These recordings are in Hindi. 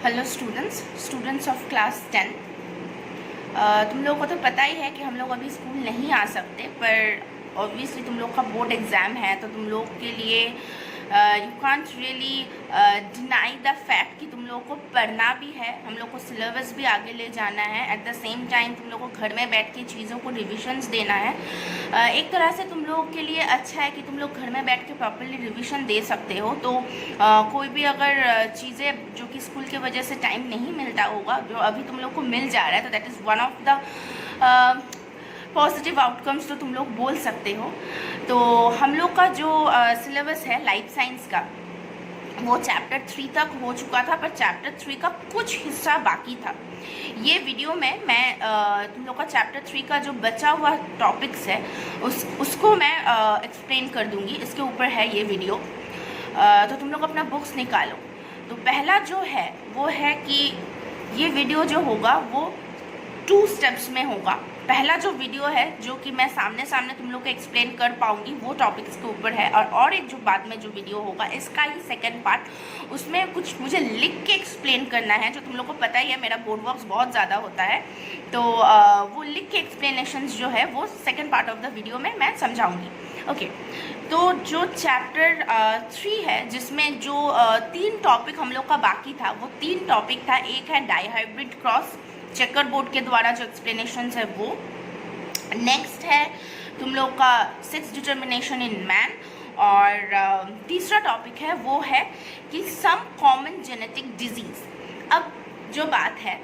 Hello students of class 10। तुम लोगों को तो पता ही है कि हम लोग अभी स्कूल नहीं आ सकते, पर ऑब्वियसली तुम लोग का बोर्ड एग्ज़ाम है, तो तुम लोग के लिए you can't really deny the fact कि तुम लोगों को पढ़ना भी है, हम लोग को सिलेबस भी आगे ले जाना है। एट द सेम टाइम तुम लोग को घर में बैठ के चीज़ों को रिविजन्स देना है। एक तरह से तुम लोगों के लिए अच्छा है कि तुम लोग घर में बैठ के प्रॉपरली रिविज़न दे सकते हो। तो कोई भी अगर चीज़ें जो कि स्कूल की वजह से टाइम नहीं मिलता होगा, जो अभी तुम लोग को मिल जा रहा है, तो that is one of the positive outcomes तो तुम लोग बोल सकते हो। तो हम लोग का जो सिलेबस है लाइफ साइंस का, वो चैप्टर 3 तक हो चुका था, पर चैप्टर 3 का कुछ हिस्सा बाकी था। ये वीडियो में मैं तुम लोग का चैप्टर 3 का जो बचा हुआ टॉपिक्स है उसको मैं एक्सप्लेन कर दूंगी। इसके ऊपर है ये वीडियो। तो तुम लोग अपना बुक्स निकालो। तो पहला जो है वो है कि ये वीडियो जो होगा वो 2 स्टेप्स में होगा। पहला जो वीडियो है जो कि मैं सामने सामने तुम लोग को एक्सप्लेन कर पाऊंगी वो टॉपिक्स के ऊपर है, और एक जो बाद में जो वीडियो होगा इसका ही सेकंड पार्ट, उसमें कुछ मुझे लिख के एक्सप्लेन करना है। जो तुम लोग को पता ही है मेरा बोर्ड वर्क्स बहुत ज़्यादा होता है, तो वो लिख के एक्सप्लेनेशंस जो है वो second part of the video में मैं समझाऊंगी। ओके, तो जो चैप्टर 3 है जिसमें जो 3 टॉपिक हम लोग का बाकी था, वो 3 टॉपिक था। एक है डाइहाइब्रिड क्रॉस, चेकर बोर्ड के द्वारा जो एक्सप्लेनेशन है वो। नेक्स्ट है तुम लोग का 6 डिटर्मिनेशन इन मैन, और तीसरा टॉपिक है वो है कि सम कॉमन जेनेटिक डिजीज। अब जो बात है,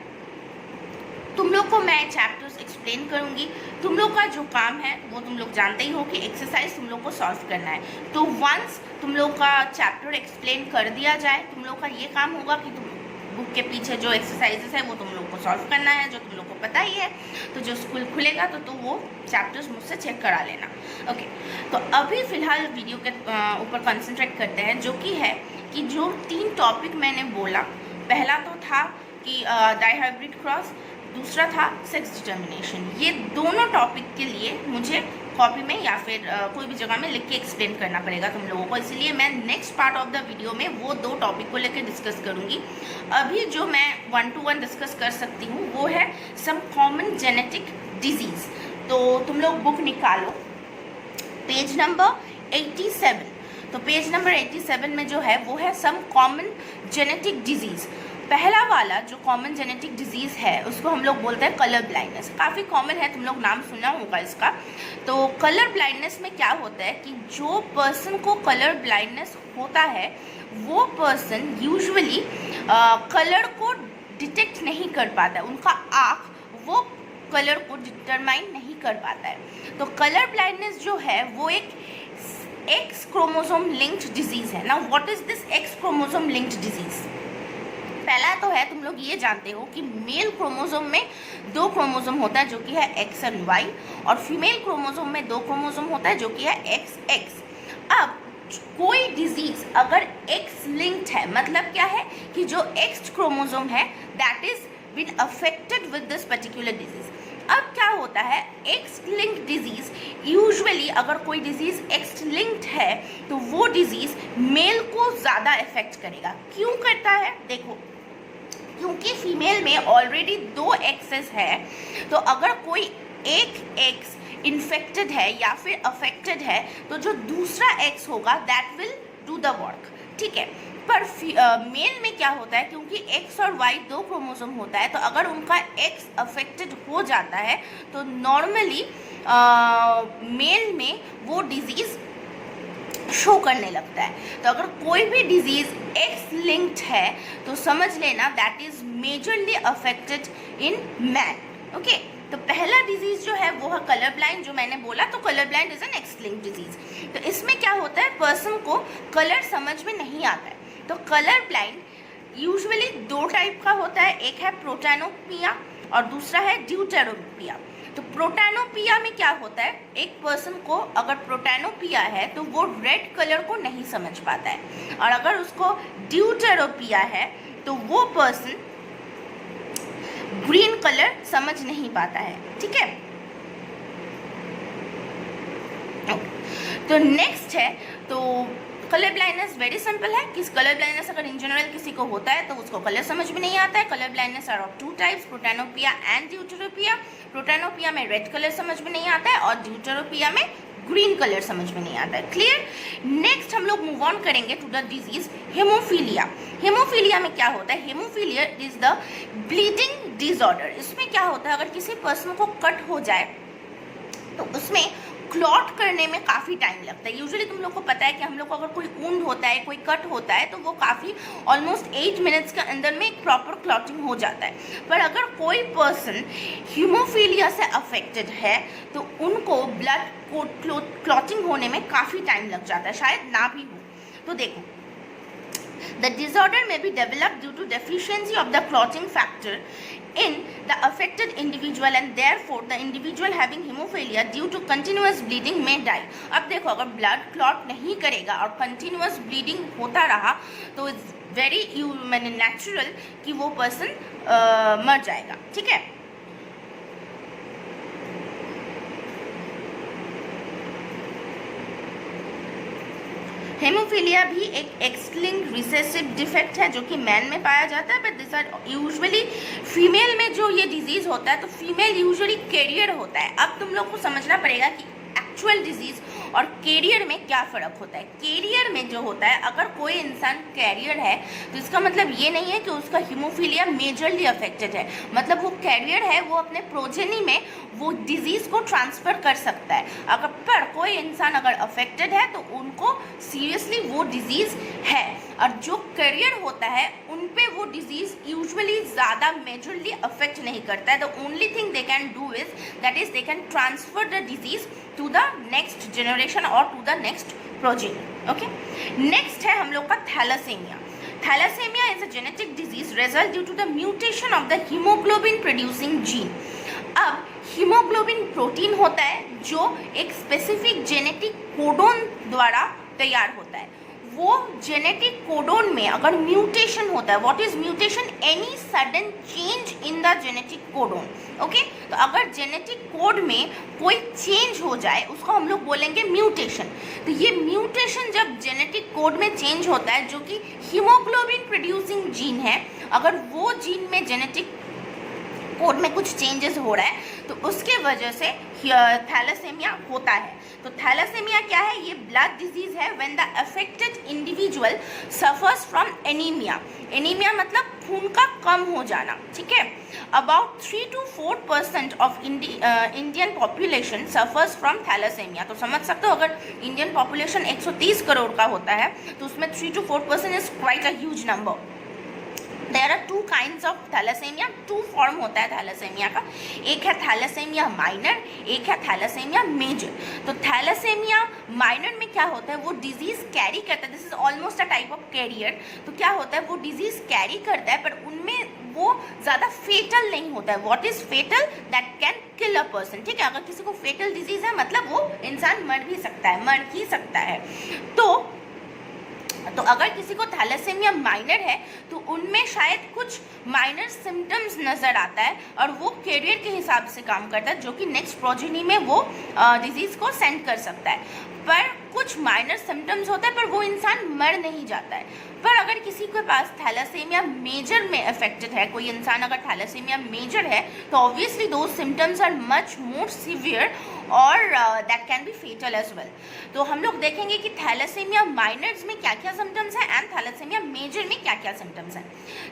तुम लोग को मैं चैप्टर्स एक्सप्लेन करूंगी। तुम लोग का जो काम है वो तुम लोग जानते ही हो कि एक्सरसाइज तुम लोग को सॉल्व करना है। तो वंस तुम लोग का चैप्टर एक्सप्लेन कर दिया जाए, तुम लोग का ये काम होगा कि तुम बुक के पीछे जो एक्सरसाइजेस है वो तुम लोग को सॉल्व करना है, जो तुम लोग को पता ही है। तो जो स्कूल खुलेगा तो वो चैप्टर्स मुझसे चेक करा लेना। ओके, तो अभी फ़िलहाल वीडियो के ऊपर कंसंट्रेट करते हैं, जो कि है कि जो 3 टॉपिक मैंने बोला, पहला तो था कि डाइहाइब्रिड क्रॉस, दूसरा था 6 डिटर्मिनेशन। ये दोनों टॉपिक के लिए मुझे कॉपी में या फिर कोई भी जगह में लिख के एक्सप्लेन करना पड़ेगा तुम लोगों को, इसलिए मैं next part of the video में वो 2 टॉपिक को लेकर डिस्कस करूंगी। अभी जो मैं 1 to 1 डिस्कस कर सकती हूँ वो है सम कॉमन जेनेटिक डिजीज। तो तुम लोग बुक निकालो, पेज नंबर 87। तो पेज नंबर 87 में जो है वो है सम कॉमन जेनेटिक डिजीज। पहला वाला जो कॉमन जेनेटिक डिजीज़ है उसको हम लोग बोलते हैं कलर ब्लाइंडनेस। काफ़ी कॉमन है, तुम लोग नाम सुना होगा इसका। तो कलर ब्लाइंडनेस में क्या होता है कि जो पर्सन को कलर ब्लाइंडनेस होता है वो पर्सन यूजुअली कलर को डिटेक्ट नहीं कर पाता है, उनका आँख वो कलर को डिटरमाइन नहीं कर पाता है। तो कलर ब्लाइंडनेस जो है वो एक एक्स क्रोमोसोम लिंक्ड डिजीज़ है ना। What is this x chromosome linked disease? पहला तो है, तुम लोग ये जानते हो कि मेल क्रोमोसोम में 2 क्रोमोसोम होता है जो कि है एक्स एंड वाई, और फीमेल क्रोमोसोम में 2 क्रोमोसोम होता है जो कि है एक्स एक्स। अब कोई डिजीज अगर एक्स लिंक्ड है, मतलब क्या है कि जो एक्स क्रोमोसोम है that is been affected with this particular disease. अब क्या होता है, एक्स लिंक्ड डिजीज यूजुअली अगर कोई डिजीज एक्स लिंक्ड है तो वो डिजीज मेल को ज़्यादा इफेक्ट करेगा। क्यों करता है? देखो, क्योंकि फीमेल में ऑलरेडी 2 एक्सेस है, तो अगर कोई एक एक्स इन्फेक्टेड है या फिर अफेक्टेड है तो जो दूसरा एक्स होगा that will do the work, ठीक है। पर मेल में क्या होता है, क्योंकि एक्स और वाई 2 क्रोमोसोम होता है, तो अगर उनका एक्स अफेक्टेड हो जाता है तो नॉर्मली मेल में वो डिजीज़ शो करने लगता है। तो अगर कोई भी डिजीज़ एक्स लिंक्ड है तो समझ लेना that is majorly affected in man. Okay, तो पहला डिजीज़ जो है वो है कलर ब्लाइंड, जो मैंने बोला। तो colour blind is an x linked disease. तो इसमें क्या होता है, पर्सन को कलर समझ में नहीं आता है। तो कलर ब्लाइंड यूजुअली 2 टाइप का होता है, एक है प्रोटैनोपिया और दूसरा है ड्यूटेरोपिया। तो प्रोटैनोपिया में क्या होता है, एक पर्सन को अगर प्रोटैनोपिया है तो वो रेड कलर को नहीं समझ पाता है, और अगर उसको ड्यूटेरोपिया है तो वो पर्सन ग्रीन कलर समझ नहीं पाता है, ठीक है। तो नेक्स्ट है, तो कलर ब्लाइंडनेस वेरी सिंपल है कि कलर ब्लाइंडनेस अगर इन जनरल किसी को होता है तो उसको कलर समझ में नहीं आता है। Colour blindness are of two types, protanopia and deuteranopia. Protanopia में रेड कलर समझ में नहीं आता है और ड्यूटेरोपिया में ग्रीन कलर समझ में नहीं आता है। क्लियर। नेक्स्ट हम लोग मूव ऑन करेंगे to the disease haemophilia. Haemophilia में क्या होता है? Haemophilia is the bleeding disorder. इसमें क्या होता है, अगर किसी पर्सन को कट हो जाए तो उसमें क्लॉट करने में काफ़ी टाइम लगता है। यूजुअली तुम लोग को पता है कि हम लोग को अगर कोई वुंड होता है, कोई कट होता है तो वो काफ़ी ऑलमोस्ट 8 मिनट्स के अंदर में एक प्रॉपर क्लॉटिंग हो जाता है। पर अगर कोई पर्सन हीमोफीलिया से अफेक्टेड है तो उनको ब्लड क्लॉटिंग होने में काफ़ी टाइम लग जाता है, शायद ना भी हो। तो देखो, the disorder may be developed due to deficiency of the clotting factor in the affected individual and therefore the individual having hemophilia due to continuous bleeding may die। अब देखो, अगर ब्लड क्लॉट नहीं करेगा और कंटिन्यूअस ब्लीडिंग होता रहा तो इट्स वेरी नेचुरल कि वो पर्सन मर जाएगा। ठीक है। हेमोफीलिया भी एक एक्स-लिंक्ड रिसेसिव डिफेक्ट है जो कि मैन में पाया जाता है, but this are usually female में जो ये डिजीज़ होता है तो फीमेल यूजुअली कैरियर होता है। अब तुम लोग को समझना पड़ेगा कि एक्चुअल डिजीज़ और कैरियर में क्या फ़र्क होता है। कैरियर में जो होता है, अगर कोई इंसान कैरियर है तो इसका मतलब ये नहीं है कि उसका हीमोफीलिया मेजरली अफेक्टेड है। मतलब वो कैरियर है, वो अपने प्रोजेनी में वो डिजीज़ को ट्रांसफ़र कर सकता है। अगर पर कोई इंसान अगर अफेक्टेड है तो उनको सीरियसली वो डिजीज़ है, और जो कैरियर होता है उन पे वो डिजीज़ यूजुअली ज़्यादा मेजरली अफेक्ट नहीं करता है। The only thing they can do is that is they can transfer the disease to the next generation और to the next progeny. Okay. Next है हम लोग का thalassemia. Thalassemia is a genetic disease result due to the mutation of the haemoglobin producing gene. अब हीमोग्लोबिन प्रोटीन होता है जो एक स्पेसिफिक जेनेटिक कोडोन द्वारा तैयार होता है। वो जेनेटिक कोडोन में अगर म्यूटेशन होता है, what is mutation? Any sudden change in the genetic codon. Okay. तो अगर जेनेटिक कोड में कोई चेंज हो जाए उसको हम लोग बोलेंगे म्यूटेशन। तो ये म्यूटेशन जब जेनेटिक कोड में चेंज होता है, जो कि हीमोग्लोबिन प्रोड्यूसिंग जीन है, अगर वो जीन में जेनेटिक कोड में कुछ चेंजेस हो रहा है तो उसके वजह से थैलासेमिया होता है। तो थैलासेमिया क्या है? ये ब्लड डिजीज है when the affected individual suffers from anaemia. Anaemia मतलब खून का कम हो जाना। ठीक है। About 3 to 4% of Indian population suffers from thalassemia. तो समझ सकते हो, अगर इंडियन पॉपुलेशन 130 करोड़ का होता है तो उसमें 3 to 4% is quite a huge number. There are 2 kinds of thalassemia. 2 form होता है थैलासेमिया का। एक है थैलासेमिया माइनर, एक है थैलासेमिया मेजर। तो थैलासेमिया माइनर में क्या होता है, वो डिजीज़ कैरी करता है, this is almost a type of carrier. तो क्या होता है, वो डिजीज़ कैरी करता है पर उनमें वो ज़्यादा फेटल नहीं होता है। What is fatal? That can kill a person. ठीक है। अगर किसी को फेटल डिजीज़ है मतलब वो इंसान मर भी सकता है, मर ही सकता है। तो अगर किसी को थैलासेमिया माइनर है तो उनमें शायद कुछ माइनर सिम्टम्स नज़र आता है और वो कैरियर के हिसाब से काम करता है, जो कि नेक्स्ट प्रोजेनी में वो डिजीज़ को सेंड कर सकता है। पर कुछ माइनर सिम्टम्स होते हैं पर वो इंसान मर नहीं जाता है। पर अगर किसी के पास थैलासेमिया मेजर में अफेक्टेड है, कोई इंसान अगर थैलासेमिया मेजर है तो ऑब्वियसली दो symptoms are much more severe और that can be fatal as well. तो हम लोग देखेंगे कि थैलासेमिया माइनर्स में क्या क्या सिम्टम्स हैं एंड थैलासेमिया मेजर में क्या क्या सिम्टम्स हैं।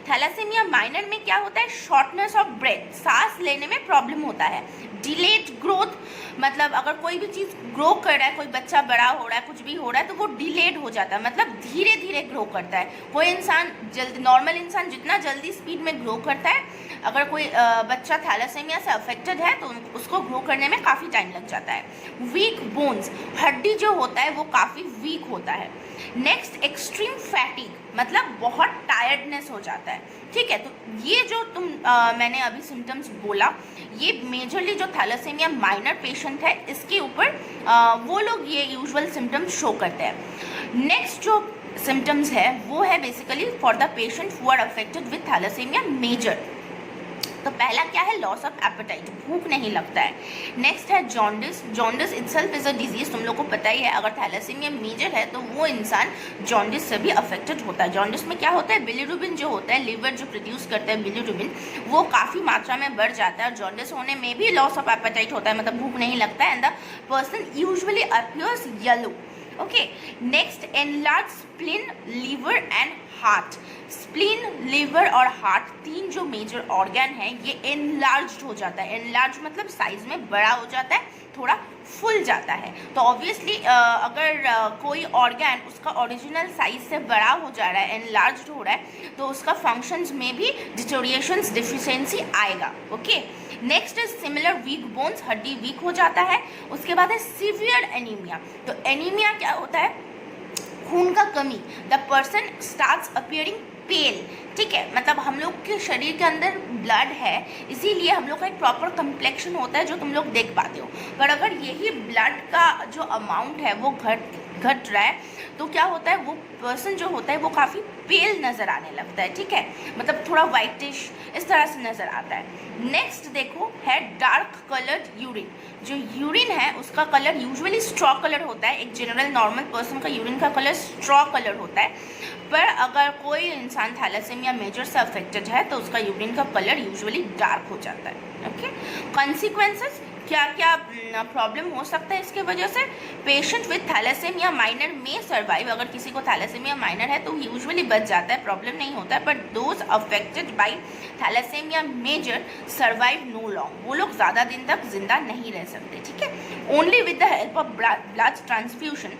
थैलासेमिया माइनर में क्या होता है? शॉर्टनेस ऑफ ब्रेथ, सांस लेने में प्रॉब्लम होता है। डिलेड ग्रोथ, मतलब अगर कोई भी चीज़ ग्रो कर रहा है, कोई बच्चा बड़ा हो रहा है, कुछ भी हो रहा है तो वो डिलेड हो जाता है, मतलब धीरे धीरे ग्रो करता है। कोई इंसान जल्दी, नॉर्मल इंसान जितना जल्दी स्पीड में ग्रो करता है, अगर कोई बच्चा थैलासेमिया से अफेक्टेड है तो उसको ग्रो करने में काफ़ी टाइम लग जाता है। वीक बोन्स, हड्डी जो होता है वो काफ़ी वीक होता है। नेक्स्ट, एक्सट्रीम फैटिग, मतलब बहुत टायर्डनेस हो जाता है। ठीक है। तो ये जो मैंने अभी सिम्टम्स बोला, ये मेजरली जो थैलासेमिया माइनर पेशेंट है इसके ऊपर वो लोग ये यूजुअल सिम्टम्स शो करते हैं। नेक्स्ट जो सिम्टम्स है वो है basically for the patient who are affected with thalassemia major. तो पहला क्या है, लॉस ऑफ एपेटाइट, भूख नहीं लगता है। नेक्स्ट है jaundice. Jaundice itself is a disease, तुम लोग को पता ही है, अगर थैलेसीमिया मेजर है तो वो इंसान जॉन्डिस से भी अफेक्टेड होता है। जॉन्डिस में क्या होता है, बिलीरुबिन जो होता है, लिवर जो प्रोड्यूस करता है बिलीरुबिन, वो काफ़ी मात्रा में बढ़ जाता है, और जॉन्डिस होने में भी लॉस ऑफ एपेटाइट होता है, मतलब भूख नहीं लगता है, and the person usually appears yellow. Okay, next enlarge spleen, liver and heart. Spleen, liver और हार्ट, तीन जो मेजर ऑर्गन है, ये एनलार्ज्ड हो जाता है। एनलार्ज मतलब साइज में बड़ा हो जाता है, थोड़ा फुल जाता है। तो ऑब्वियसली अगर कोई ऑर्गन उसका ओरिजिनल साइज से बड़ा हो जा रहा है, एनलार्ज्ड हो रहा है, तो उसका फंक्शंस में भी डिटोरिएशंस, डिफिशिएंसी आएगा। Okay, next is similar weak bones, हड्डी वीक हो जाता है। उसके बाद है सीवियर एनीमिया। तो एनीमिया क्या होता है, खून का कमी, द पर्सन स्टार्ट्स अपीयरिंग पेल। ठीक है, मतलब हम लोग के शरीर के अंदर ब्लड है, इसीलिए हम लोग का एक प्रॉपर कम्प्लेक्शन होता है जो तुम लोग देख पाते हो। पर अगर यही ब्लड का जो अमाउंट है वो घट रहा है, तो क्या होता है, वो पर्सन जो होता है वो काफ़ी पेल नज़र आने लगता है। ठीक है, मतलब थोड़ा वाइटिश इस तरह से नज़र आता है। नेक्स्ट देखो है डार्क कलर्ड यूरिन। जो यूरिन है उसका कलर यूजुअली स्ट्रॉ कलर होता है, एक जनरल नॉर्मल पर्सन का यूरिन का कलर स्ट्रॉ कलर होता है, पर अगर कोई इंसान थैलेसीमिया मेजर से अफेक्टेड है तो उसका यूरिन का कलर यूजुअली डार्क हो जाता है। ओके, कॉन्सिक्वेंसेस, क्या क्या प्रॉब्लम हो सकता है इसके वजह से। पेशेंट विथ थैलेसीमिया माइनर में सर्वाइव, अगर किसी को थैलेसीमिया माइनर है तो यूजुअली बच जाता है, प्रॉब्लम नहीं होता है, but those affected by thalassaemia major survive no long, वो लोग ज़्यादा दिन तक जिंदा नहीं रह सकते। ठीक है, only with the help of blood transfusion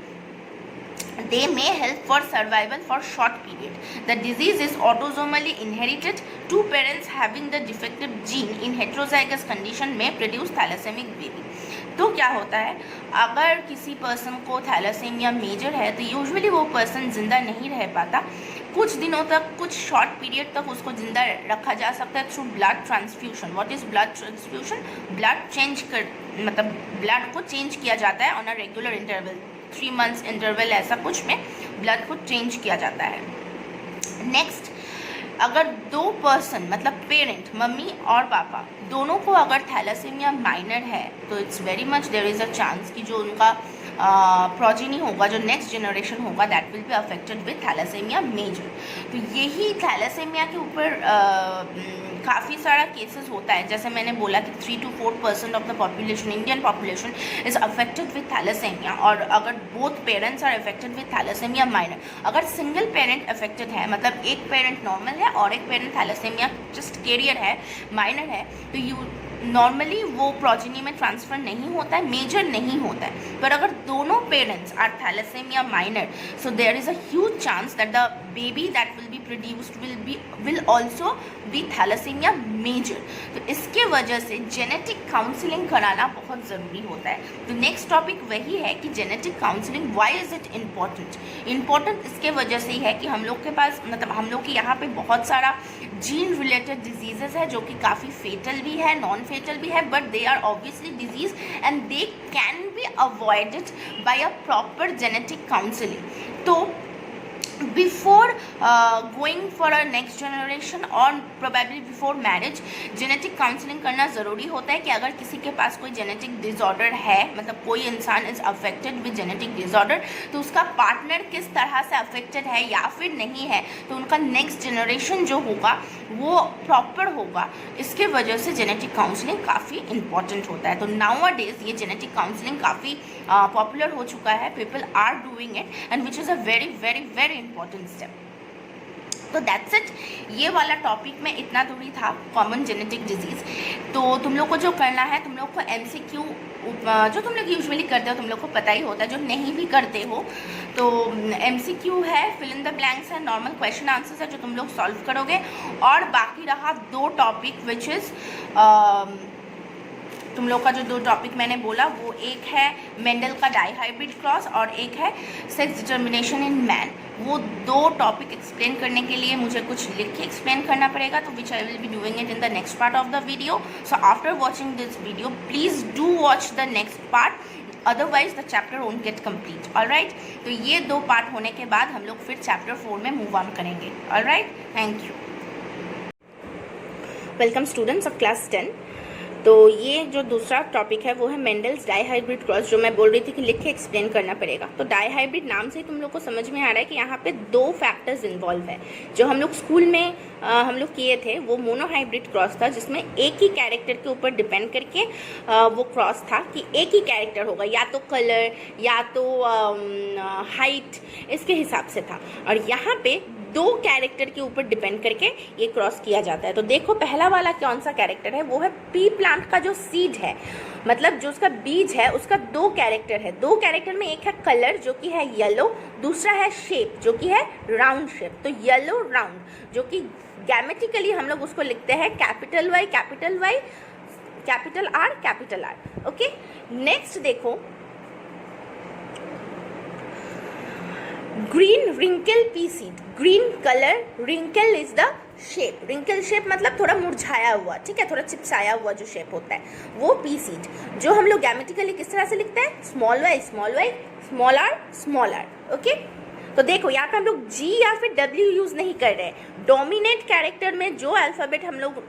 they may help for survival for short period. The disease is autosomally inherited. Two parents having the defective gene in heterozygous condition may produce thalassaemic baby. तो क्या होता है, अगर किसी पर्सन को थैलेसीमिया मेजर है तो यूजुअली वो पर्सन जिंदा नहीं रह पाता, कुछ दिनों तक, कुछ शॉर्ट पीरियड तक उसको जिंदा रखा जा सकता है through blood transfusion. What is blood transfusion, blood change कर, मतलब ब्लड को चेंज किया जाता है on a regular interval, 3 months interval ऐसा कुछ में ब्लड को चेंज किया जाता है। नेक्स्ट, अगर दो पर्सन मतलब पेरेंट, मम्मी और पापा, दोनों को अगर थैलेसीमिया माइनर है तो it's very much there is a chance कि जो उनका प्रोजेनी होगा, जो नेक्स्ट जनरेशन होगा, that will be affected with thalassaemia major. तो यही थैलेसीमिया के ऊपर काफ़ी सारा केसेस होता है, जैसे मैंने बोला कि 3 to 4% of the population, Indian population is affected with thalassaemia, और अगर both parents are affected with thalassaemia minor, अगर सिंगल पेरेंट अफेक्टेड है, मतलब एक पेरेंट नॉर्मल है और एक पेरेंट थैलेसीमिया जस्ट कैरियर है, माइनर है, तो नॉर्मली वो प्रोजेनी में ट्रांसफ़र नहीं होता है, मेजर नहीं होता है। पर अगर दोनों parents are thalassaemia minor, so there is a huge chance that the baby that will be produced will also be thalassaemia major. तो इसके वजह से जेनेटिक काउंसलिंग कराना बहुत ज़रूरी होता है। तो नेक्स्ट टॉपिक वही है कि genetic counselling, why is it important इसके वजह से ही है कि हम लोग के पास, मतलब हम लोग के यहाँ पे बहुत सारा जीन रिलेटेड डिजीजेस है जो कि काफ़ी फेटल भी है, नॉन फेटल भी है, but they are obviously disease and they can be avoided by a proper genetic counselling. तो before going for a next generation और probably before marriage, genetic counselling करना ज़रूरी होता है कि अगर किसी के पास कोई जेनेटिक डिसऑर्डर है, मतलब कोई इंसान is affected with genetic disorder, तो उसका पार्टनर किस तरह से अफेक्टेड है या फिर नहीं है, तो उनका नेक्स्ट जनरेशन जो होगा वो प्रॉपर होगा। इसके वजह से जेनेटिक काउंसलिंग काफ़ी इंपॉर्टेंट होता है। तो नाउ अ डेज ये जेनेटिक काउंसलिंग काफ़ी पॉपुलर हो चुका है, people are doing it and which is a very very very important step. तो दैट्स इट, ये वाला टॉपिक में इतना दूर ही था, कॉमन जेनेटिक डिजीज़। तो तुम लोग को जो करना है, तुम लोग को MCQ जो तुम लोग यूजुअली करते हो तुम लोग को पता ही होता है, जो नहीं भी करते हो तो MCQ है, फिल इन द ब्लैंक्स है, नॉर्मल क्वेश्चन आंसर्स है जो तुम लोग सॉल्व करोगे, और बाकी रहा 2 टॉपिक विच इज़ तुम लोग का जो 2 टॉपिक मैंने बोला, वो एक है मेंडल का डाइहाइब्रिड क्रॉस और एक है सेक्स डिटर्मिनेशन इन मैन। वो 2 टॉपिक एक्सप्लेन करने के लिए मुझे कुछ लिख के एक्सप्लेन करना पड़ेगा, तो which I will be doing it in the next part of the video. So after watching this video please do watch the next part, otherwise the chapter won't get complete. Alright, तो ये 2 पार्ट होने के बाद हम लोग फिर चैप्टर 4 में मूव ऑन करेंगे। Alright, thank you. Welcome students of class 10। तो ये जो दूसरा टॉपिक है वो है मेंडल्स डाईहाइब्रिड क्रॉस, जो मैं बोल रही थी कि लिख के एक्सप्लेन करना पड़ेगा। तो डाईहाइब्रिड नाम से तुम लोग को समझ में आ रहा है कि यहाँ पे दो फैक्टर्स इन्वॉल्व है। जो हम लोग स्कूल में हम लोग किए थे वो मोनोहाइब्रिड क्रॉस था, जिसमें एक ही कैरेक्टर के ऊपर डिपेंड करके वो क्रॉस था कि एक ही कैरेक्टर होगा, या तो कलर या तो हाइट, इसके हिसाब से था। और यहाँ पे दो कैरेक्टर के ऊपर डिपेंड करके ये क्रॉस किया जाता है। तो देखो पहला वाला कौन सा कैरेक्टर है, वो है पी प्लांट का जो सीड है, मतलब जो उसका बीज है, उसका दो कैरेक्टर है। दो कैरेक्टर में एक है कलर जो कि है येलो, दूसरा है शेप जो कि है राउंड शेप। तो येलो राउंड, जो कि गैमेटिकली हम लोग उसको लिखते हैं capital Y capital R. Okay, next देखो green wrinkle pea seed. Green colour, wrinkle is the shape. Wrinkle shape मतलब थोड़ा मुरझाया हुआ, ठीक है, थोड़ा चिपसाया हुआ जो शेप होता है, वो पी सीड। जो हम लोग गैमेटिकली किस तरह से लिखते हैं, small Y small R. Okay, तो देखो यहाँ पे हम लोग जी या फिर डब्ल्यू यूज नहीं कर रहे हैं। डोमिनेट कैरेक्टर में जो अल्फाबेट हम लोगों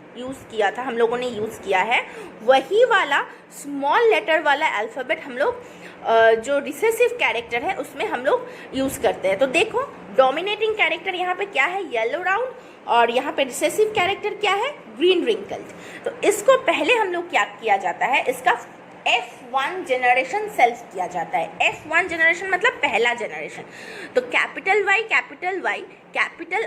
ने यूज किया है, वही वाला स्मॉल लेटर वाला अल्फाबेट हम लोग जो रिसेसिव कैरेक्टर है उसमें हम लोग यूज करते हैं। तो देखो डोमिनेटिंग कैरेक्टर यहाँ पे क्या है, येलो राउंड, और यहाँ पे रिसेसिव कैरेक्टर क्या है, ग्रीन रिंकल्ड। तो इसको पहले हम लोग क्या किया जाता है, इसका F1 जनरेशन सेल्फ किया जाता है। F1 जनरेशन मतलब पहला जनरेशन। तो कैपिटल वाई कैपिटल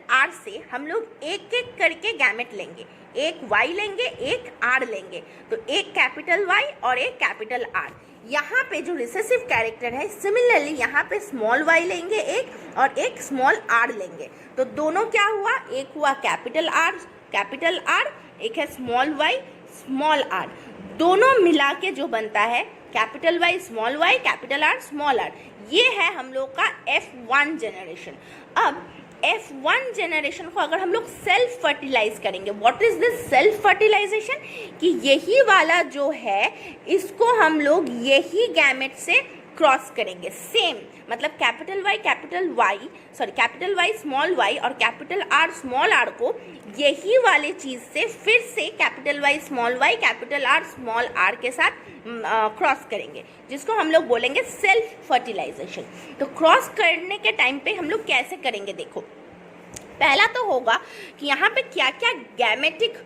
आर से हम लोग एक एक करके गैमेट लेंगे, एक वाई लेंगे एक आर लेंगे। तो एक कैपिटल वाई और एक कैपिटल आर। यहाँ पे जो रिसेसिव कैरेक्टर है, सिमिलरली यहाँ पे स्मॉल वाई लेंगे एक और एक स्मॉल आर लेंगे। तो दोनों क्या हुआ, एक हुआ कैपिटल आर, एक है स्मॉल वाई स्मॉल आर। दोनों मिला के जो बनता है capital Y capital R small R, ये है हम लोग का F1 जनरेशन। अब F1 जनरेशन को अगर हम लोग सेल्फ फर्टिलाइज करेंगे, what is this self fertilisation, कि यही वाला जो है इसको हम लोग यही गैमेट से क्रॉस करेंगे। सेम मतलब कैपिटल वाई स्मॉल वाई और कैपिटल आर स्मॉल आर को यही वाले चीज से फिर से capital Y capital R small R के साथ क्रॉस करेंगे, जिसको हम लोग बोलेंगे सेल्फ फर्टिलाइजेशन। तो क्रॉस करने के टाइम पे हम लोग कैसे करेंगे, देखो पहला तो होगा कि यहाँ पे क्या क्या गैमेटिक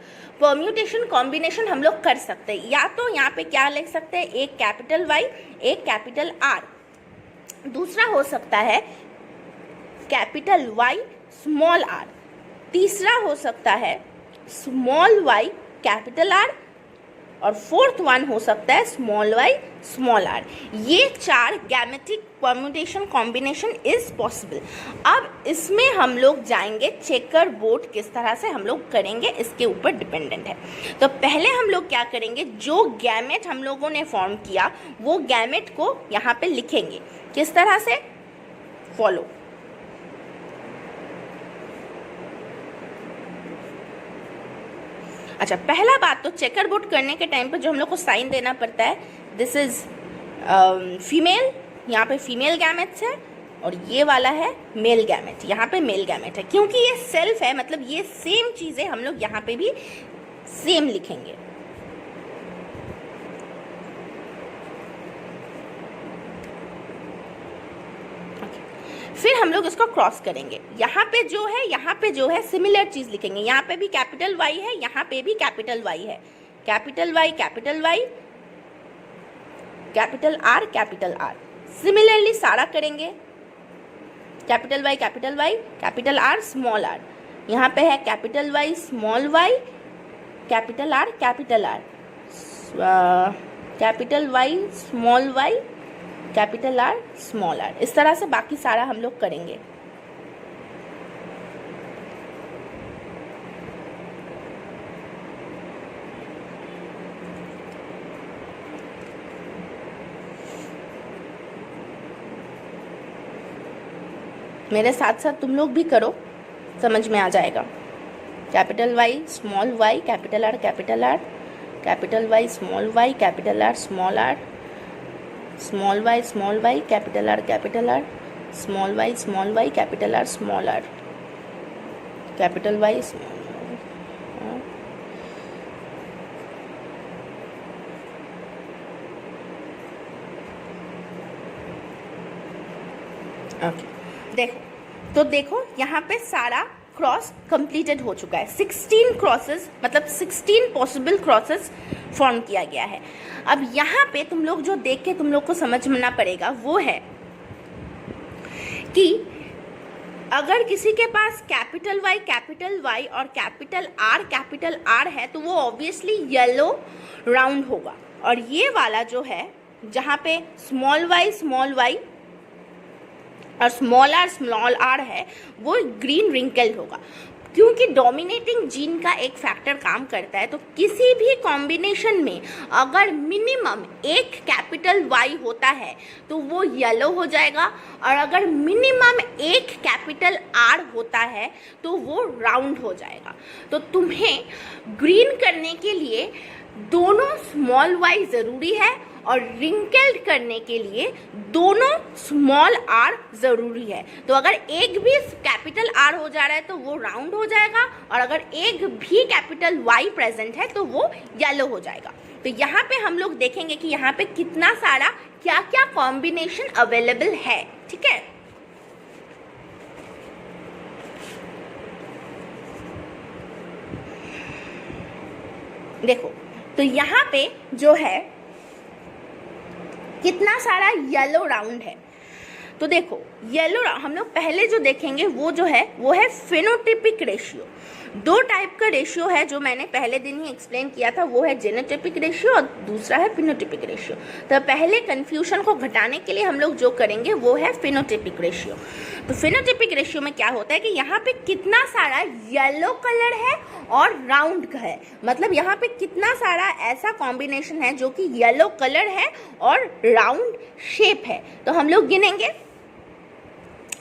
परम्यूटेशन कॉम्बिनेशन हम लोग कर सकते हैं। या तो यहाँ पे क्या लिख सकते हैं, एक कैपिटल वाई एक कैपिटल आर, दूसरा हो सकता है कैपिटल वाई स्मॉल आर, तीसरा हो सकता है स्मॉल वाई कैपिटल आर, और फोर्थ वन हो सकता है स्मॉल वाई स्मॉल आर। ये चार gametic permutation combination is possible. अब इसमें हम लोग जाएंगे चेकर बोर्ड किस तरह से हम लोग करेंगे, इसके ऊपर डिपेंडेंट है। तो पहले हम लोग क्या करेंगे, जो गैमेट हम लोगों ने फॉर्म किया वो गैमेट को यहाँ पे लिखेंगे। किस तरह से, फॉलो। अच्छा, पहला बात तो चेकर बोर्ड करने के टाइम पर जो हम लोग को साइन देना पड़ता है, दिस इज फीमेल, यहाँ पे फीमेल गैमेट्स है, और ये वाला है मेल गैमेट, यहाँ पे मेल गैमेट है। क्योंकि ये सेल्फ है, मतलब ये सेम चीज़ें हम लोग यहाँ पे भी सेम लिखेंगे। फिर हम लोग इसको क्रॉस करेंगे। यहाँ पे जो है सिमिलर चीज लिखेंगे। यहाँ पे भी कैपिटल वाई है, यहाँ पे भी कैपिटल वाई है, capital Y capital R. Similarly सारा करेंगे, capital Y capital R small R. यहाँ पे है capital Y small Y capital R capital Y small Y capital R small R. इस तरह से बाकी सारा हम लोग करेंगे। मेरे साथ साथ तुम लोग भी करो, समझ में आ जाएगा। Capital Y small Y capital R capital Y small Y capital R small R, small Y capital R small Y capital R small R, capital Y okay देखो यहाँ पे सारा क्रॉस कंप्लीटेड हो चुका है। 16 क्रॉसेस मतलब 16 पॉसिबल क्रॉसेस फॉर्म किया गया है। अब यहाँ पे तुम लोग जो देख के तुम लोग को समझना पड़ेगा वो है कि अगर किसी के पास कैपिटल वाई और कैपिटल आर है तो वो ऑब्वियसली येलो राउंड होगा, और ये वाला जो है जहाँ पे स्मॉल वाई और स्मॉल आर है वो ग्रीन रिंकल्ड होगा। क्योंकि डोमिनेटिंग जीन का एक फैक्टर काम करता है, तो किसी भी कॉम्बिनेशन में अगर मिनिमम एक कैपिटल वाई होता है तो वो येलो हो जाएगा, और अगर मिनिमम एक कैपिटल आर होता है तो वो राउंड हो जाएगा। तो तुम्हें ग्रीन करने के लिए दोनों स्मॉल वाई ज़रूरी है और रिंकल्ड करने के लिए दोनों स्मॉल आर ज़रूरी है। तो अगर एक भी कैपिटल आर हो जा रहा है तो वो राउंड हो जाएगा, और अगर एक भी कैपिटल वाई प्रेजेंट है तो वो येलो हो जाएगा। तो यहाँ पे हम लोग देखेंगे कि यहाँ पे कितना सारा क्या क्या कॉम्बिनेशन अवेलेबल है, ठीक है। देखो तो यहाँ पे जो है कितना सारा येलो राउंड है। तो देखो येलो हम लोग पहले जो देखेंगे वो जो है वो है फिनोटिपिक रेशियो। दो टाइप का रेशियो है जो मैंने पहले दिन ही एक्सप्लेन किया था, वो है जेनोटिपिक रेशियो और दूसरा है फिनोटिपिक रेशियो। तो पहले कंफ्यूजन को घटाने के लिए हम लोग जो करेंगे वो है फिनोटिपिक रेशियो। तो फिनोटिपिक रेशियो में क्या होता है कि यहाँ पे कितना सारा येलो कलर है और राउंड का है, मतलब यहाँ पे कितना सारा ऐसा कॉम्बिनेशन है जो कि येलो कलर है और राउंड शेप है। तो हम लोग गिनेंगे,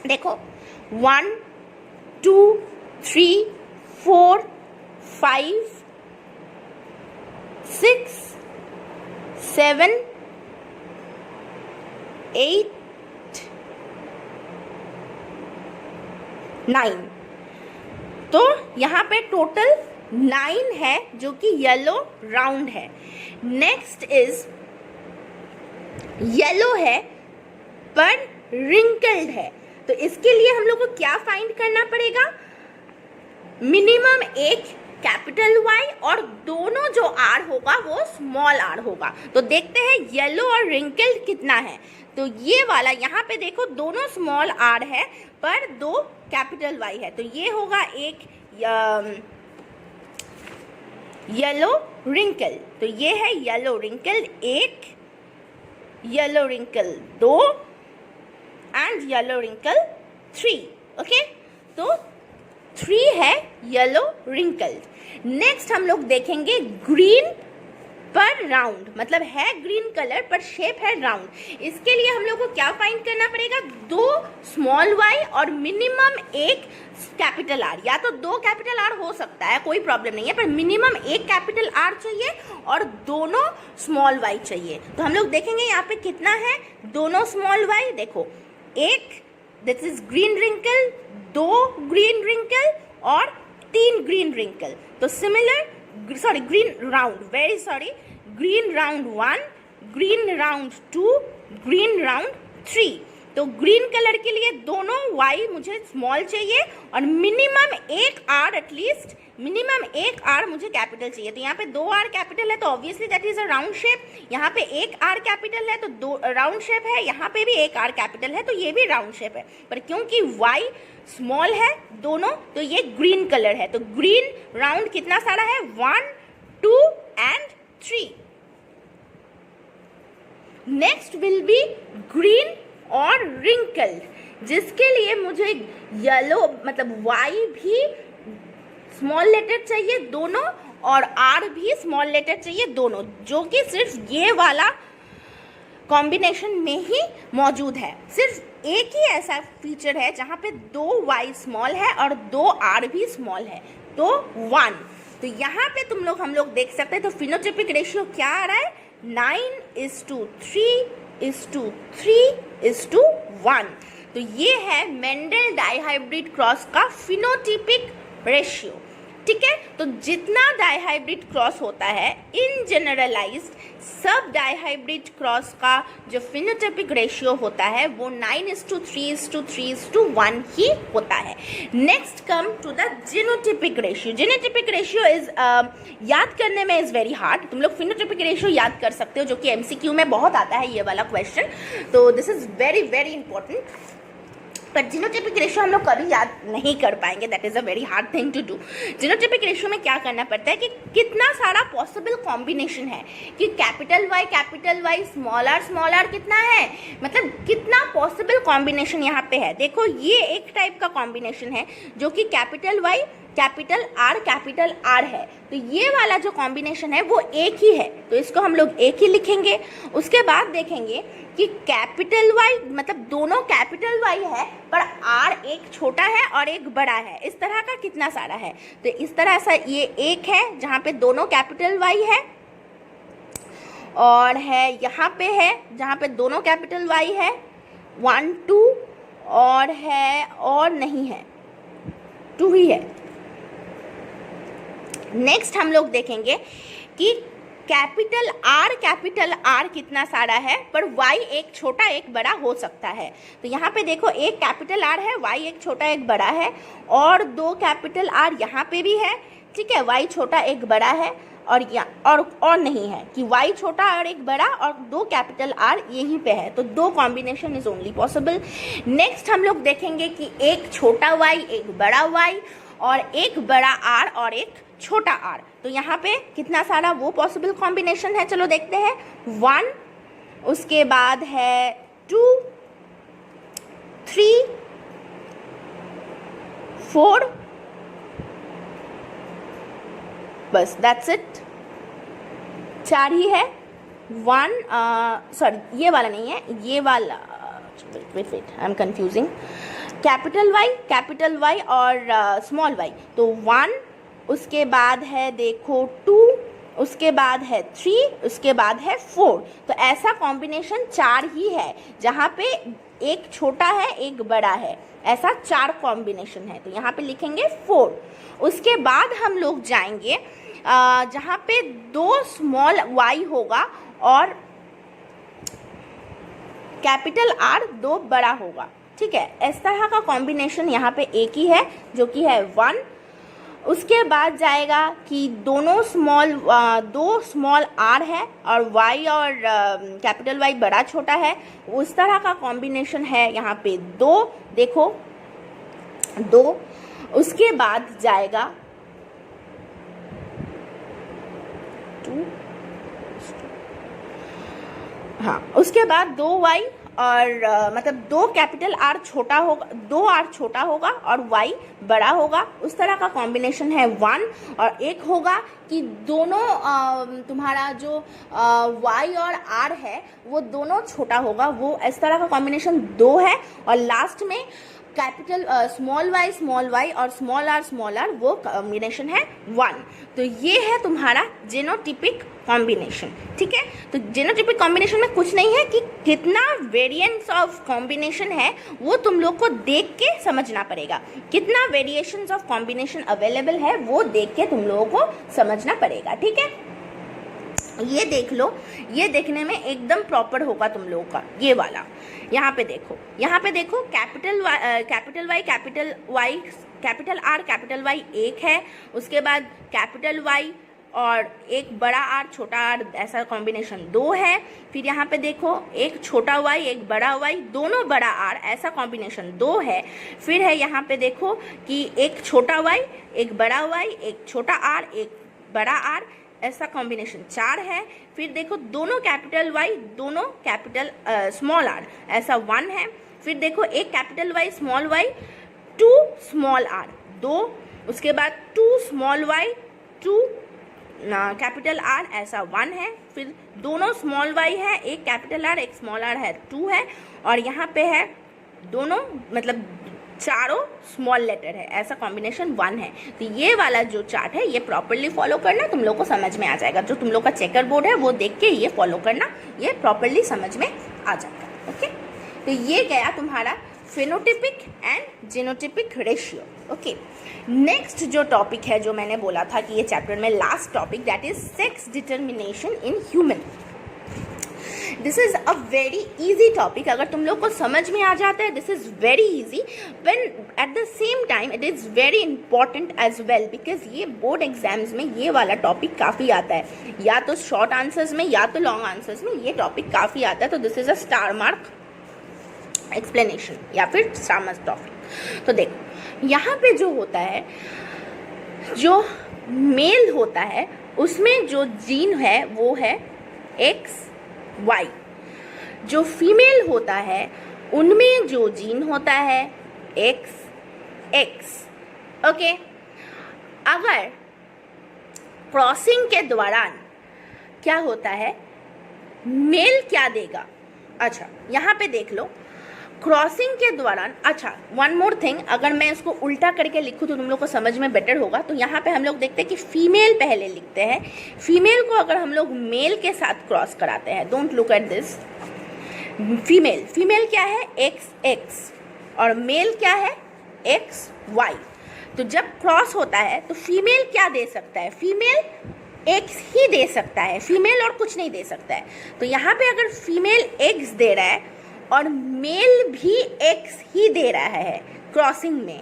देखो 1 2 3 4 5 6 7 8 9। तो यहाँ पे टोटल 9 है जो कि येलो राउंड है। नेक्स्ट इज येलो है पर रिंकल्ड है। तो इसके लिए हम लोग को क्या फाइंड करना पड़ेगा, मिनिमम एक कैपिटल वाई और दोनों जो आर होगा वो स्मॉल आर होगा। तो देखते हैं येलो और रिंकल्ड कितना है। तो ये वाला यहाँ पे देखो दोनों स्मॉल आर है पर दो कैपिटल वाई है, तो ये होगा एक येलो रिंकल। तो ये है yellow wrinkle 1, yellow wrinkle 2 and yellow wrinkle 3। Okay, तो 3 है येलो रिंकल्ड। नेक्स्ट हम लोग देखेंगे ग्रीन पर राउंड, मतलब है ग्रीन कलर पर शेप है राउंड। इसके लिए हम लोग को क्या फाइंड करना पड़ेगा, 2 स्मॉल वाई और मिनिमम एक कैपिटल आर। या तो 2 कैपिटल आर हो सकता है, कोई प्रॉब्लम नहीं है, पर मिनिमम एक कैपिटल आर चाहिए और दोनों स्मॉल वाई चाहिए। तो हम लोग देखेंगे यहाँ पे कितना है, दोनों स्मॉल वाई देखो, एक this is green wrinkle, 2 green wrinkle और 3 ग्रीन रिंकल। तो similar green round, very sorry, green round 1, green round 2, green round 3। तो ग्रीन कलर के लिए दोनों वाई मुझे स्मॉल चाहिए और मिनिमम एक आर, एटलीस्ट मिनिमम एक आर मुझे कैपिटल चाहिए। तो यहाँ पे 2 आर कैपिटल है तो obviously that is a round shape. यहाँ पे एक आर कैपिटल है तो 2 राउंड शेप है, यहाँ पे भी एक आर कैपिटल है तो ये भी राउंड शेप है। पर क्योंकि वाई स्मॉल है दोनों तो ये ग्रीन कलर है। तो ग्रीन राउंड कितना सारा है, 1 2 and 3। Next will be green और रिंकल्ड, जिसके लिए मुझे येलो मतलब वाई भी स्मॉल लेटर चाहिए दोनों और आर भी स्मॉल लेटर चाहिए दोनों, जो कि सिर्फ ये वाला कॉम्बिनेशन में ही मौजूद है। सिर्फ एक ही ऐसा फीचर है जहाँ पे 2 वाई स्मॉल है और 2 आर भी स्मॉल है, तो 1। तो यहाँ पे हम लोग देख सकते हैं। तो फिनोटाइपिक रेशियो क्या आ रहा है, 9:3:3:1। तो ये है मेंडल डाइहाइब्रिड क्रॉस का फिनोटाइपिक रेशियो, ठीक है। तो जितना डाइहाइब्रिड क्रॉस होता है इन जनरलाइज्ड सब डाइहाइब्रिड क्रॉस का जो फिनोटाइपिक रेशियो होता है वो 9:3:3:1 ही होता है। Next come to the genotypic ratio. Genotypic ratio is याद करने में इज वेरी हार्ड। तुम लोग फिनोटाइपिक रेशियो याद कर सकते हो, जो कि MCQ में बहुत आता है ये वाला क्वेश्चन, तो this is very very important. पर जीनोटाइपिक रेशियो हम लोग कभी याद नहीं कर पाएंगे, that is a very hard thing to do. Genotypic ratio में क्या करना पड़ता है कि कितना सारा पॉसिबल कॉम्बिनेशन है, कि कैपिटल वाई स्मॉल आर कितना है, मतलब कितना पॉसिबल कॉम्बिनेशन यहाँ पे है। देखो ये एक टाइप का कॉम्बिनेशन है जो कि कैपिटल वाई कैपिटल आर है, तो ये वाला जो कॉम्बिनेशन है वो एक ही है, तो इसको हम लोग एक ही लिखेंगे। उसके बाद देखेंगे कि कैपिटल वाई मतलब दोनों कैपिटल वाई है पर आर एक छोटा है और एक बड़ा है, इस तरह का कितना सारा है। तो इस तरह से ये एक है जहाँ पे दोनों कैपिटल वाई है, और है यहाँ पे है जहाँ पे दोनों कैपिटल वाई है 1 2, और है और नहीं है 2 ही है। नेक्स्ट हम लोग देखेंगे कि कैपिटल आर कितना सारा है, पर y एक छोटा एक बड़ा हो सकता है। तो यहाँ पे देखो एक कैपिटल आर है, y एक छोटा एक बड़ा है, और 2 कैपिटल आर यहाँ पे भी है, ठीक है, y छोटा एक बड़ा है, और नहीं है कि y छोटा और एक बड़ा और 2 कैपिटल आर यहीं पे है, तो 2 combination is only possible. Next हम लोग देखेंगे कि एक छोटा y एक बड़ा y और एक बड़ा आर और एक छोटा आर, तो यहाँ पे कितना सारा वो पॉसिबल कॉम्बिनेशन है, चलो देखते हैं। 1, उसके बाद है 2 3 4, बस दैट्स इट, 4 ही है। 1 सॉरी ये वाला नहीं है, ये वाला wait I am confusing, capital Y और स्मॉल वाई, तो 1, उसके बाद है देखो 2, उसके बाद है 3, उसके बाद है 4, तो ऐसा कॉम्बिनेशन 4 ही है जहाँ पे एक छोटा है एक बड़ा है, ऐसा 4 कॉम्बिनेशन है, तो यहाँ पे लिखेंगे 4। उसके बाद हम लोग जाएंगे जहाँ पे 2 स्मॉल y होगा और कैपिटल R 2 बड़ा होगा, ठीक है, इस तरह का कॉम्बिनेशन यहाँ पे एक ही है जो कि है 1। उसके बाद जाएगा कि 2 स्मॉल r है और y और कैपिटल Y बड़ा छोटा है, उस तरह का कॉम्बिनेशन है यहाँ पे 2, देखो 2। उसके बाद जाएगा 2, हाँ, उसके बाद 2y और मतलब 2 कैपिटल R छोटा होगा, 2 R छोटा होगा और y बड़ा होगा, उस तरह का कॉम्बिनेशन है 1। और एक होगा कि दोनों तुम्हारा जो y और R है वो दोनों छोटा होगा, वो इस तरह का कॉम्बिनेशन 2 है। और लास्ट में कैपिटल स्मॉल y और स्मॉल r वो कॉम्बिनेशन है 1। तो ये है तुम्हारा जीनोटिपिक कॉम्बिनेशन, ठीक है। तो जीनोटिपिक कॉम्बिनेशन में कुछ नहीं है कि कितना वेरिएंट्स ऑफ कॉम्बिनेशन है वो तुम लोग को देख के समझना पड़ेगा, कितना वेरिएशंस ऑफ कॉम्बिनेशन अवेलेबल है वो देख के तुम लोगों को समझना पड़ेगा, ठीक है। ये देख लो, ये देखने में एकदम प्रॉपर होगा तुम लोगों का ये वाला। यहाँ पे देखो capital Y capital R capital Y एक है, उसके बाद कैपिटल वाई और एक बड़ा आर छोटा आर, ऐसा कॉम्बिनेशन 2 है। फिर यहाँ पे देखो एक छोटा वाई एक बड़ा वाई दोनों बड़ा आर, ऐसा कॉम्बिनेशन 2 है। फिर है यहाँ पे देखो कि एक छोटा वाई एक बड़ा वाई एक छोटा आर एक बड़ा आर, ऐसा कॉम्बिनेशन 4 है। फिर देखो दोनों कैपिटल वाई दोनों कैपिटल स्मॉल आर, ऐसा 1 है। फिर देखो एक capital Y small Y 2 small R 2, उसके बाद 2 स्मॉल वाई 2 कैपिटल आर, ऐसा 1 है। फिर दोनों स्मॉल वाई है, एक कैपिटल आर एक स्मॉल आर है 2 है, और यहाँ पे है दोनों मतलब चारों स्मॉल लेटर है, ऐसा कॉम्बिनेशन 1 है। तो ये वाला जो चार्ट है ये प्रॉपरली फॉलो करना, तुम लोग को समझ में आ जाएगा। जो तुम लोग का चेकर बोर्ड है वो देख के ये फॉलो करना, ये प्रॉपरली समझ में आ जाएगा, ओके। तो ये गया तुम्हारा phenotypic and genotypic ratio. Okay, next जो टॉपिक है जो मैंने बोला था कि ये चैप्टर में last topic, that is sex determination in human. This is a very easy topic. अगर तुम लोग को समझ में आ जाता है, this is very easy, when at the same time it is very important as well, because ये बोर्ड एग्जाम्स में ये वाला टॉपिक काफ़ी आता है, या तो शॉर्ट आंसर्स में या तो लॉन्ग आंसर्स में ये टॉपिक काफ़ी आता है। तो this is a star mark explanation या फिर स्टार मार्क टॉपिक। तो देखो यहाँ पे जो होता है, जो मेल होता है उसमें जो जीन है वो है एक्स वाई, जो फीमेल होता है उनमें जो जीन होता है एक्स एक्स। ओके, अगर क्रॉसिंग के दौरान क्या होता है, मेल क्या देगा, अच्छा यहाँ पे देख लो, क्रॉसिंग के दौरान, अच्छा वन मोर थिंग, अगर मैं इसको उल्टा करके लिखूँ तो तुम लोग को समझ में बेटर होगा। तो यहाँ पे हम लोग देखते हैं कि फीमेल पहले लिखते हैं, फीमेल को अगर हम लोग मेल के साथ क्रॉस कराते हैं, don't look at this, female, female क्या है एक्स एक्स और मेल क्या है एक्स वाई। तो जब क्रॉस होता है तो फीमेल क्या दे सकता है, फीमेल एक्स ही दे सकता है, फीमेल और कुछ नहीं दे सकता है। तो यहाँ पे अगर फीमेल एक्स दे रहा है और मेल भी एक्स ही दे रहा है क्रॉसिंग में,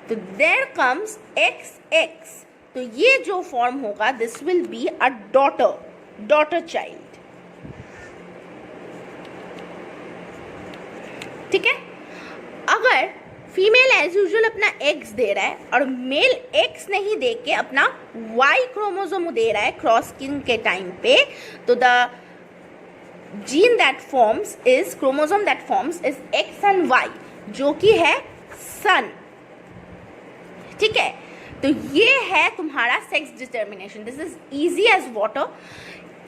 तो देयर कम्स एक्स एक्स। तो ये जो फॉर्म होगा this will be a daughter child. ठीक है, अगर फीमेल एज यूजुअल अपना एक्स दे रहा है और मेल एक्स नहीं दे के अपना वाई क्रोमोसोम दे रहा है क्रॉसिंग के टाइम पे, तो the gene that forms is, chromosome that forms is X and Y, जो कि है सन। ठीक है, तो ये है तुम्हारा sex determination. This is easy as water.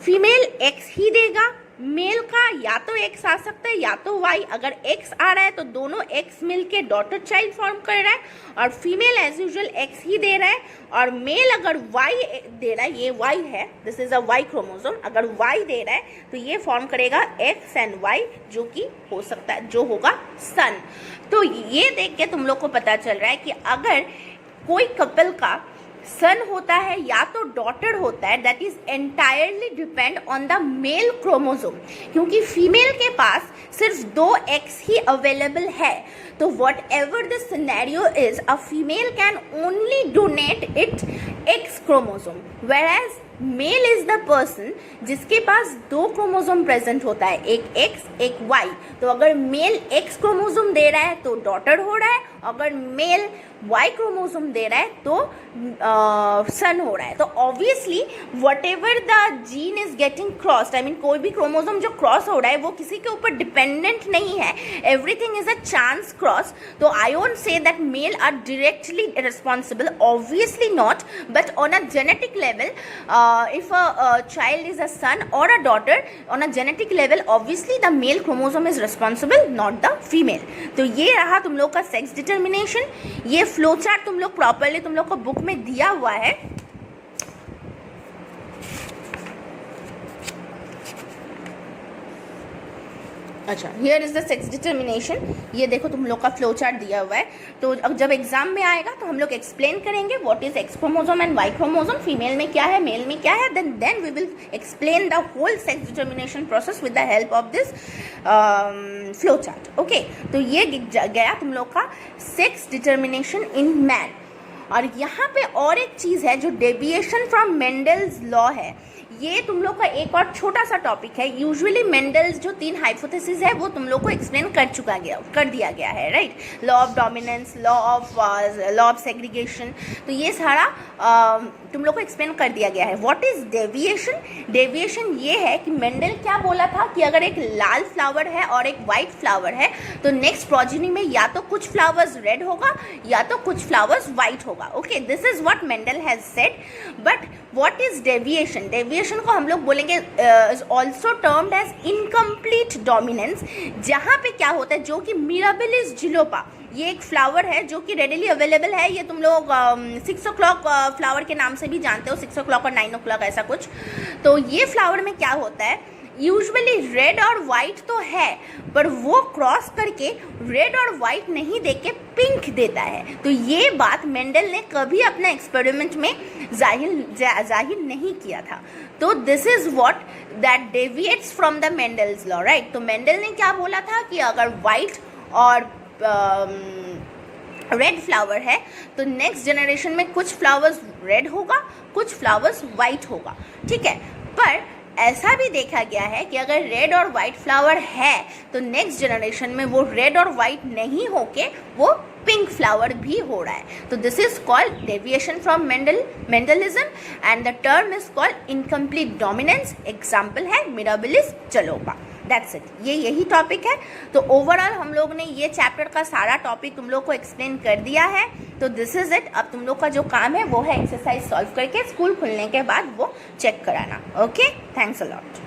Female X ही देगा, मेल का या तो एक्स आ सकता है या तो वाई। अगर एक्स आ रहा है तो दोनों एक्स मिलके डॉटर चाइल्ड फॉर्म कर रहा है, और फीमेल एज यूजुअल एक्स ही दे रहा है, और मेल अगर वाई दे रहा है, ये वाई है, this is a Y chromosome, अगर वाई दे रहा है तो ये फॉर्म करेगा एक्स एंड वाई, जो कि हो सकता है जो होगा सन। तो ये देख के तुम लोग को पता चल रहा है कि अगर कोई कपल का सन होता है या तो डॉटर होता है, that is entirely depend on the male chromosome, क्योंकि फीमेल के पास सिर्फ 2 एक्स ही अवेलेबल है। तो whatever the scenario is, a female can only donate it X chromosome, whereas male is the person जिसके पास 2 क्रोमोसोम प्रेजेंट होता है, एक एक्स एक वाई। तो अगर मेल एक्स क्रोमोसोम दे रहा है तो डॉटर हो रहा है, अगर मेल वाई क्रोमोसोम दे रहा है तो सन हो रहा है। तो obviously what ever the gene is getting crossed, I mean कोई भी क्रोमोसोम जो क्रॉस हो रहा है वो किसी के ऊपर डिपेंडेंट नहीं है, everything is a chance cross. तो I won't say that male are directly responsible, obviously not, but on a genetic level, if a child is a son or a daughter, on a genetic level obviously the male chromosome is responsible, not the female. तो ये रहा तुम लोग का सेक्स डिटर्मिनेशन। ये फ्लो चार्ट तुम लोग प्रॉपरली तुम लोग को बुक में दिया हुआ है। अच्छा, here is the sex determination. ये देखो तुम लोग का फ्लो चार्ट दिया हुआ है। तो अब जब एग्जाम में आएगा तो हम लोग एक्सप्लेन करेंगे what is X chromosome and Y chromosome, female में क्या है मेल में क्या है, then we will explain the whole sex determination process with the help of this flow chart. Okay, तो ये गया तुम लोग का सेक्स डिटर्मिनेशन इन मैन। और यहाँ पे और एक चीज़ है जो डेविएशन फ्रॉम मेंडल्स लॉ है, ये तुम लोग का एक और छोटा सा टॉपिक है। यूजुअली मेंडल्स जो 3 हाइपोथेसिस है वो तुम लोग को एक्सप्लेन कर दिया गया है, right. Law of dominance, law of segregation, तो ये सारा तुम लोग को एक्सप्लेन कर दिया गया है। What is deviation? डेविएशन ये है कि मेंडल क्या बोला था कि अगर एक लाल फ्लावर है और एक वाइट फ्लावर है तो नेक्स्ट प्रोजेनी में या तो कुछ फ्लावर्स रेड होगा या तो कुछ फ्लावर्स वाइट होगा। Okay, this is what Mendel has said. But what is deviation? Deviation को हम लोग बोलेंगे is also termed as incomplete dominance, जहाँ पे क्या होता है, जो कि मिराबिलिस जिलोपा, ये एक फ्लावर है जो कि रेडिली अवेलेबल है। ये तुम लोग 6 o'clock फ्लावर के नाम से भी जानते हो, 6 o'clock और 9 o'clock ऐसा कुछ। तो ये फ्लावर में क्या होता है, यूजुअली रेड और वाइट तो है, पर वो क्रॉस करके रेड और वाइट नहीं देके पिंक देता है। तो ये बात मेंडल ने कभी अपने एक्सपेरिमेंट में जाहिर नहीं किया था। तो this is what that deviates from the Mendel's law, right. तो मेंडल ने क्या बोला था कि अगर वाइट और रेड फ्लावर है तो नेक्स्ट जनरेशन में कुछ फ्लावर्स रेड होगा, कुछ फ्लावर्स वाइट होगा, ठीक है। पर ऐसा भी देखा गया है कि अगर रेड और वाइट फ्लावर है तो नेक्स्ट जनरेशन में वो रेड और वाइट नहीं होके वो पिंक फ्लावर भी हो रहा है। तो this is called deviation from Mendelism and the term is called incomplete dominance. Example है मिराबिलिस जलोबा। दैट्स इट, ये यही टॉपिक है। तो ओवरऑल हम लोग ने ये चैप्टर का सारा टॉपिक तुम लोग को एक्सप्लेन कर दिया है। तो दिस इज इट। अब तुम लोग का जो काम है वो है एक्सरसाइज सॉल्व करके स्कूल खुलने के बाद वो चेक कराना। Okay, thanks a lot.